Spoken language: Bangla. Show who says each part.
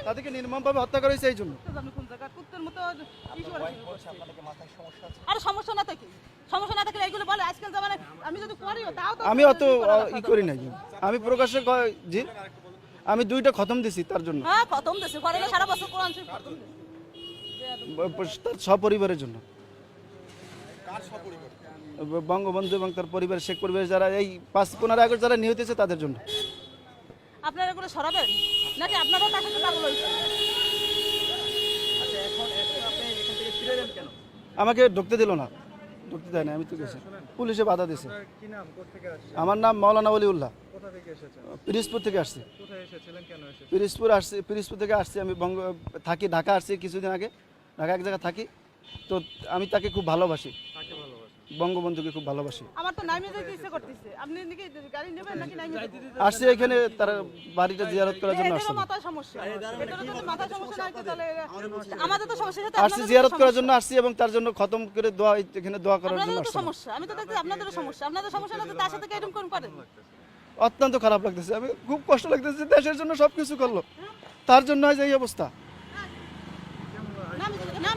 Speaker 1: তাদেরকে নির্মমভাবে হত্যা করা হয়েছে এই জন্য।
Speaker 2: আর সমস্যা না থাকে, সমস্যা না থাকলে এইগুলো বলে আজকাল জামানায় আমি যদি করিও তাও তো
Speaker 1: আমি অত করি না, আমি প্রকাশ্যে জি আমি 2টা খতম দিছি তার জন্য,
Speaker 2: হ্যাঁ খতম দেশে করে না সারা বছর কোরআন শরীফ খতম দেশে।
Speaker 1: তার সপরিবারের জন্য। বঙ্গবন্ধু এবং তার পরিবার, শেখ পরিবার যারা এই 5-15 আগস্ট যারা নিহত হয়েছে তাদের জন্য।
Speaker 2: আপনারা এগুলো সরাবেন নাকি আপনারাও তার সাথে পাগল হয়েছে?
Speaker 1: আমাকে ঢুকতে দিল না, ঢুকতে দেয় না, আমি তো গেছি, পুলিশে বাধা দিয়েছে। আমার নাম মাওলানা ওলিউল্লাহ, পিরিজপুর থেকে আসছি। পিরিজপুর থেকে আসছি, আমি থাকি ঢাকা আসছি কিছুদিন আগে, ঢাকা এক জায়গায় থাকি। তো আমি তাকে খুব ভালোবাসি, বঙ্গবন্ধুকে খুব ভালোবাসি।
Speaker 2: আমার তো নাইমে যেতে ইচ্ছে করতেছে, আপনি নাকি গাড়ি নেবেন নাকি নাইমে
Speaker 1: আসছি এখানে তার বাড়িটা জিয়ারত করার জন্য আসছি।
Speaker 2: মাথায় সমস্যা, এটারও যদি মাথায় সমস্যা না থাকে তাহলে আমাদের তো সমস্যা সাথে
Speaker 1: আসছি জিয়ারত করার জন্য আসছি এবং তার জন্য খতম করে দোয়া, এখানে দোয়া করার জন্য
Speaker 2: আপনাদের তো
Speaker 1: আসছি।
Speaker 2: সমস্যা, আমি তো দেখছি আপনাদেরও সমস্যা, আপনাদের সমস্যা না তো তার সাথে কি এরকম কোন পারেন?
Speaker 1: অত্যন্ত খারাপ লাগতেছে, আমি খুব কষ্ট লাগতেছে, দেশের জন্য সবকিছু করলো, তার জন্য আজ এই অবস্থা।
Speaker 2: নাম